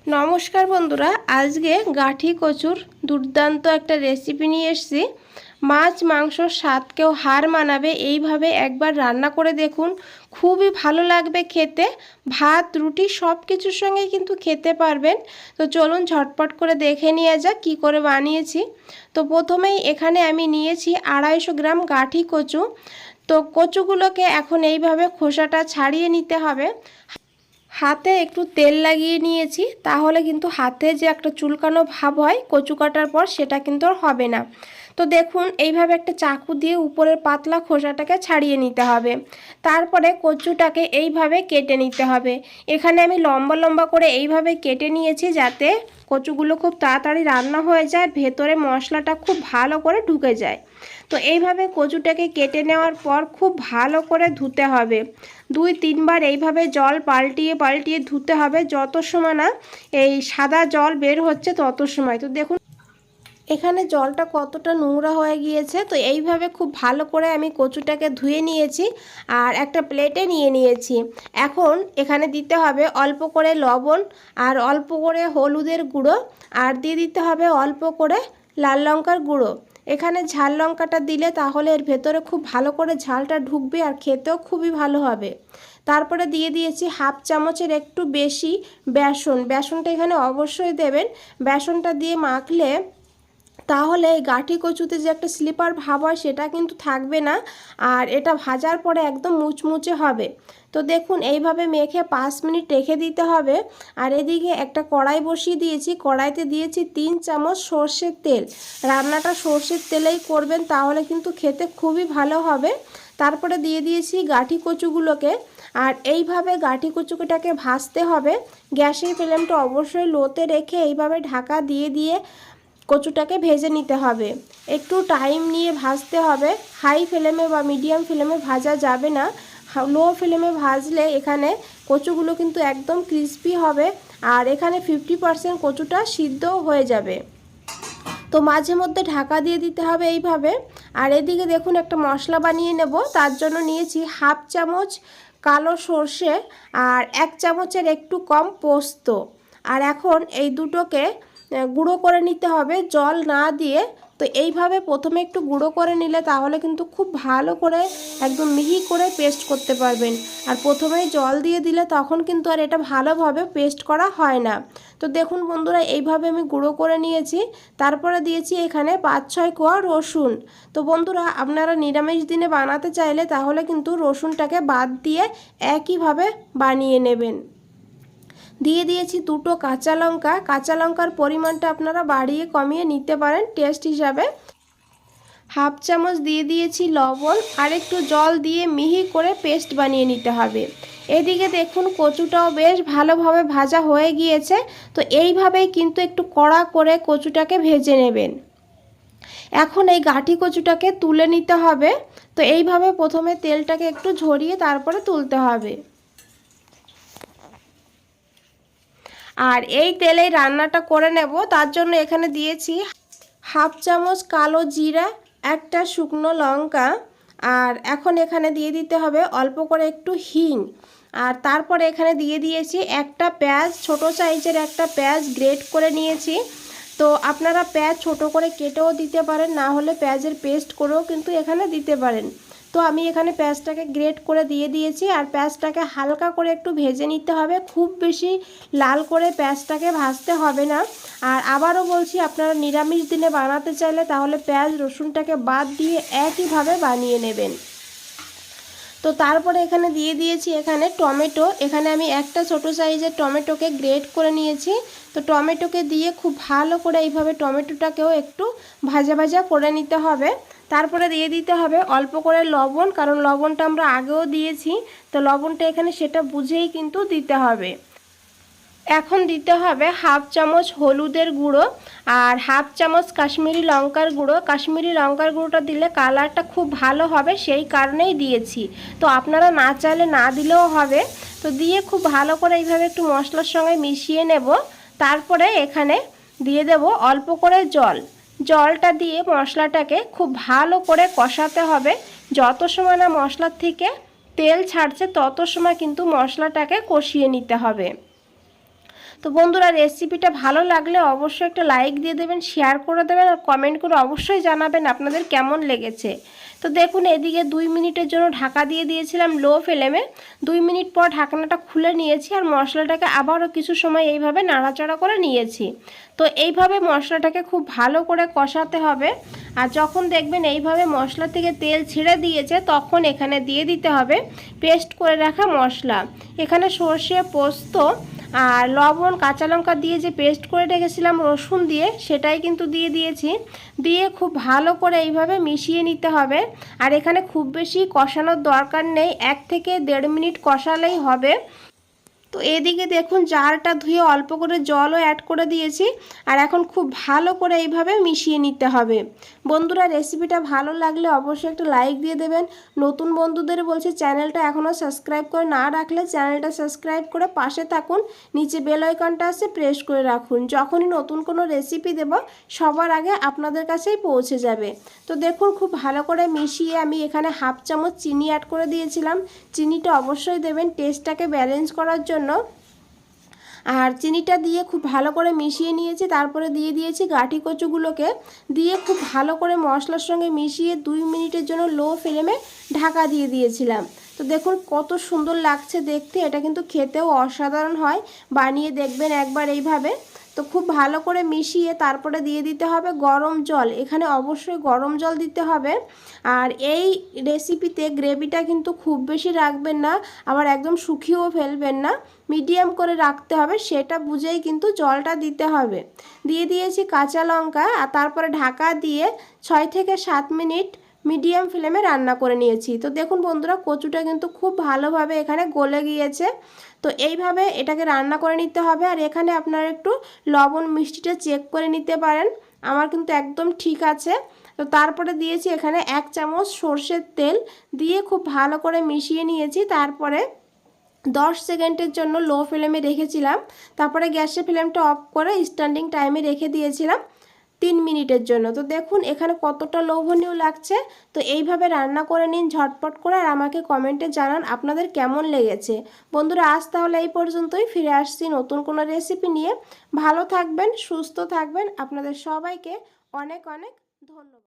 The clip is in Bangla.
নমস্কার বন্ধুরা, আজকে গাঠি কচুর দুর্দান্ত একটা রেসিপি নিয়ে এসেছি। মাছ মাংসর স্বাদকেও হার মানাবে, এইভাবে একবার রান্না করে দেখুন, খুবই ভালো লাগবে খেতে। ভাত রুটি সব কিছুর সঙ্গে কিন্তু খেতে পারবেন। তো চলুন ঝটপট করে দেখে নিয়ে যাক কী করে বানিয়েছি। তো প্রথমেই এখানে আমি নিয়েছি 250 গ্রাম গাঠি কচু। তো কচুগুলোকে এখন এইভাবে খোসাটা ছাড়িয়ে নিতে হবে। হাতে একটু তেল লাগিয়ে নিয়েছি, তাহলে কিন্তু হাতে যে একটা চুলকানো ভাব হয় কচু কাটার পর, সেটা কিন্তু আর হবে না। তো দেখুন এইভাবে একটা চাকু দিয়ে উপরের পাতলা খোসাটাকে ছাড়িয়ে নিতে হবে। তারপরে কচুটাকে এইভাবে কেটে নিতে হবে। এখানে আমি লম্বা লম্বা করে এইভাবে কেটে নিয়েছি, যাতে কচুগুলো খুব তাড়াতাড়ি রান্না হয়ে যায়, ভেতরে মশলাটা খুব ভালো করে ঢুকে যায়। তো এইভাবে কচুটাকে কেটে নেওয়ার পর খুব ভালো করে ধুতে হবে। 2-3 বার এইভাবে জল পাল্টিয়ে পাল্টিয়ে ধুতে হবে, যত সময় না এই সাদা জল বের হচ্ছে তত সময়। তো দেখুন এখানে জলটা কতটা নোংরা হয়ে গিয়েছে। তো এইভাবে খুব ভালো করে আমি কচুটাকে ধুয়ে নিয়েছি আর একটা প্লেটে নিয়ে নিয়েছি। এখন এখানে দিতে হবে অল্প করে লবণ আর অল্প করে হলুদের গুঁড়ো, আর দিয়ে দিতে হবে অল্প করে লাল লঙ্কার গুঁড়ো। এখানে ঝাল লঙ্কাটা দিলে তাহলে এর ভেতরে খুব ভালো করে ঝালটা ঢুকবে আর খেতেও খুবই ভালো হবে। তারপরে দিয়ে দিয়েছি 1/2 চামচের একটু বেশি বেসন। বেসনটা এখানে অবশ্যই দেবেন। বেসনটা দিয়ে মাখলে তাহলে এই গাঠি কচুতে যে একটা স্লিপার ভাব হয় সেটা কিন্তু থাকবে না, আর এটা ভাজার পরে একদম মুচমুচে হবে। তো দেখুন এইভাবে মেখে 5 মিনিট রেখে দিতে হবে। আর এদিকে একটা কড়াই বসিয়ে দিয়েছি, কড়াইতে দিয়েছি 3 চামচ সর্ষের তেল। রান্নাটা সর্ষের তেলেই করবেন, তাহলে কিন্তু খেতে খুবই ভালো হবে। তারপরে দিয়ে দিয়েছি গাঠি কচুগুলোকে, আর এইভাবে গাঠি কচুটাকে ভাজতে হবে। গ্যাসের ফ্লেমটা অবশ্যই লোতে রেখে এইভাবে ঢাকা দিয়ে দিয়ে কচুটাকে ভেজে নিতে হবে। একটু টাইম নিয়ে ভাজতে হবে, হাই ফ্লেমে বা মিডিয়াম ফ্লেমে ভাজা যাবে না। লো ফ্লেমে ভাজলে এখানে কচুগুলো কিন্তু একদম ক্রিস্পি হবে, আর এখানে 50% কচুটা সিদ্ধও হয়ে যাবে। তো মাঝে মধ্যে ঢাকা দিয়ে দিতে হবে এইভাবে। আর এদিকে দেখুন একটা মশলা বানিয়ে নেব। তার জন্য নিয়েছি 1/2 চামচ কালো সর্ষে আর 1 চামচের একটু কম পোস্ত। আর এখন এই দুটোকে গুঁড়ো করে নিতে হবে জল না দিয়ে। তো এইভাবে প্রথমে একটু গুঁড়ো করে নিলে তাহলে কিন্তু খুব ভালো করে একদম মিহি করে পেস্ট করতে পারবেন। আর প্রথমেই জল দিয়ে দিলে তখন কিন্তু আর এটা ভালোভাবে পেস্ট করা হয় না। তো দেখুন বন্ধুরা, এইভাবে আমি গুঁড়ো করে নিয়েছি। তারপরে দিয়েছি এখানে 5-6 কোয়া রসুন। তো বন্ধুরা, আপনারা নিরামিষ দিনে বানাতে চাইলে তাহলে কিন্তু রসুনটাকে বাদ দিয়ে একইভাবে বানিয়ে নেবেন। দিয়ে দিয়েছি 2টো কাঁচা লঙ্কা। কাঁচা লঙ্কার পরিমাণটা আপনারা বাড়িয়ে কমিয়ে নিতে পারেন টেস্ট হিসাবে। 1/2 চামচ দিয়ে দিয়েছি লবণ, আর একটু জল দিয়ে মিহি করে পেস্ট বানিয়ে নিতে হবে। এদিকে দেখুন কচুটাও বেশ ভালোভাবে ভাজা হয়ে গিয়েছে। তো এইভাবেই কিন্তু একটু কড়া করে কচুটাকে ভেজে নেবেন। এখন এই গাঠি কচুটাকে তুলে নিতে হবে। তো এইভাবে প্রথমে তেলটাকে একটু ঝরিয়ে তারপরে তুলতে হবে। আর এই তেলেই রান্নাটা করে নেব। তার জন্য এখানে দিয়েছি 1/2 চামচ কালো জিরা, একটা শুকনো লঙ্কা, আর এখন এখানে দিয়ে দিতে হবে অল্প করে একটু হিং। আর তারপরে এখানে দিয়ে দিয়েছি একটা পেঁয়াজ, ছোট সাইজের একটা পেঁয়াজ গ্রেট করে নিয়েছি। তো আপনারা পেঁয়াজ ছোট করে কেটেও দিতে পারেন, না হলে পেঁয়াজের পেস্ট করেও কিন্তু এখানে দিতে পারেন। তো আমি এখানে পেঁয়াজটাকে গ্রেট করে দিয়ে দিয়েছি, আর পেঁয়াজটাকে হালকা করে একটু ভেজে নিতে হবে, খুব বেশি লাল করে পেঁয়াজটাকে ভাজতে হবে না। আর আবারও বলছি, আপনারা নিরামিষ দিনে বানাতে চাইলে তাহলে পেঁয়াজ রসুনটাকে বাদ দিয়ে একইভাবে বানিয়ে নেবেন। তো তারপরে এখানে দিয়ে দিয়েছি এখানে টমেটো। এখানে আমি একটা ছোট সাইজের টমেটোকে গ্রেট করে নিয়েছি। তো টমেটোকে দিয়ে খুব ভালো করে এইভাবে টমেটোটাকেও একটু ভাজা ভাজা করে নিতে হবে। তারপরে দিয়ে দিতে হবে অল্প করে লবণ, কারণ লবণটা আমরা আগেও দিয়েছি। তো লবণটা এখানে সেটা বুঝেই কিন্তু দিতে হবে। এখন দিতে হবে 1/2 চামচ হলুদের গুঁড়ো আর 1/2 চামচ কাশ্মীরি লঙ্কার গুঁড়ো। কাশ্মীরি লঙ্কার গুঁড়োটা দিলে কালারটা খুব ভালো হবে, সেই কারণেই দিয়েছি। তো আপনারা না চাইলে না দিলেও হবে। তো দিয়ে খুব ভালো করে এইভাবে একটু মশলার সঙ্গে মিশিয়ে নেব। তারপরে এখানে দিয়ে দেব অল্প করে জল। জলটা দিয়ে মশলাটাকে খুব ভালো করে কষাতে হবে। যত সময় না মশলার থেকে তেল ছাড়ছে তত সময় কিন্তু মশলাটাকে কষিয়ে নিতে হবে। তো বন্ধুরা, রেসিপিটা ভালো লাগলে অবশ্যই একটা লাইক দিয়ে দেবেন, শেয়ার করে দেবেন আর কমেন্ট করে অবশ্যই জানাবেন আপনাদের কেমন লেগেছে। তো দেখুন, এদিকে 2 মিনিটের জন্য ঢাকা দিয়ে দিয়েছিলাম লো ফ্লেমে। 2 মিনিট পর ঢাকনাটা খুলে নিয়েছি আর মশলাটাকে আবারও কিছু সময় এইভাবে নাড়াচাড়া করে নিয়েছি। তো এইভাবে মশলাটাকে খুব ভালো করে কষাতে হবে। আর যখন দেখবেন এইভাবে মশলা থেকে তেল ছেড়ে দিয়েছে, তখন এখানে দিয়ে দিতে হবে পেস্ট করে রাখা মশলা। এখানে সর্ষে, পোস্ত আর লবণ, কাঁচা লঙ্কা দিয়ে যে পেস্ট করে রেখেছিলাম রসুন দিয়ে, সেটাই কিন্তু দিয়ে দিয়েছি। দিয়ে খুব ভালো করে এইভাবে মিশিয়ে নিতে হবে। আর এখানে খুব বেশি কষানোর দরকার নেই, 1 থেকে 1.5 মিনিট কষালেই হবে। তো এদিকে দেখুন, জারটা ধুয়ে অল্প করে জলও অ্যাড করে দিয়েছি। আর এখন খুব ভালো করে এইভাবে মিশিয়ে নিতে হবে। বন্ধুরা, রেসিপিটা ভালো লাগলে অবশ্যই একটা লাইক দিয়ে দেবেন। নতুন বন্ধুদের বলছি, চ্যানেলটা এখনও সাবস্ক্রাইব করে না রাখলে চ্যানেলটা সাবস্ক্রাইব করে পাশে থাকুন। নিচে বেল আইকনটা আছে, প্রেস করে রাখুন। যখনই নতুন কোনো রেসিপি দেব, সবার আগে আপনাদের কাছেই পৌঁছে যাবে। তো দেখুন, খুব ভালো করে মিশিয়ে আমি এখানে 1/2 চামচ চিনি অ্যাড করে দিয়েছিলাম। চিনিটা অবশ্যই দেবেন টেস্টটাকে ব্যালেন্স করার জন্য। আর চিনিটা দিয়ে খুব ভালো করে মিশিয়ে নিয়েছি। তারপরে দিয়ে দিয়েছি গাঁঠি কচুগুলোকে। দিয়ে খুব ভালো করে মশলার সঙ্গে মিশিয়ে 2 মিনিটের জন্য লো ফ্লেমে ঢাকা দিয়ে দিয়েছিলাম। তো দেখুন কত সুন্দর লাগছে দেখতে, এটা কিন্তু খেতেও অসাধারণ হয়। বানিয়ে দেখবেন একবার এইভাবে। তো খুব ভালো করে মিশিয়ে তারপরে দিয়ে দিতে হবে গরম জল। এখানে অবশ্যই গরম জল দিতে হবে। আর এই রেসিপিতে গ্রেভিটা কিন্তু খুব বেশি রাখবেন না, আবার একদম শুকিয়েও ফেলবেন না, মিডিয়াম করে রাখতে হবে। সেটা বুঝেই কিন্তু জলটা দিতে হবে। দিয়ে দিয়েছি কাঁচা লঙ্কা আর তারপরে ঢাকা দিয়ে 6 থেকে 7 মিনিট মিডিয়াম ফ্লেমে রান্না করে নিয়েছি। তো দেখুন বন্ধুরা, কচুটা কিন্তু খুব ভালোভাবে এখানে গলে গিয়েছে। তো এইভাবে এটাকে রান্না করে নিতে হবে। আর এখানে আপনারা একটু লবণ মিষ্টিটা চেক করে নিতে পারেন, আমার কিন্তু একদম ঠিক আছে। তো তারপরে দিয়েছি এখানে 1 চামচ সর্ষের তেল, দিয়ে খুব ভালো করে মিশিয়ে নিয়েছি। তারপরে 10 সেকেন্ডের জন্য লো ফ্লেমে রেখেছিলাম। তারপরে গ্যাসের ফ্লেমটা অফ করে স্ট্যান্ডিং টাইমে রেখে দিয়েছিলাম 3 মিনিটের জন্য। তো দেখুন এখানে কতটা লোভনীয় লাগছে। তো এইভাবে রান্না করে নিন ঝটপট করে, আর আমাকে কমেন্টে জানান আপনাদের কেমন লেগেছে। বন্ধুরা, আজ তাহলে এই পর্যন্তই। ফিরে আসছি নতুন কোনো রেসিপি নিয়ে। ভালো থাকবেন, সুস্থ থাকবেন। আপনাদের সবাইকে অনেক অনেক ধন্যবাদ।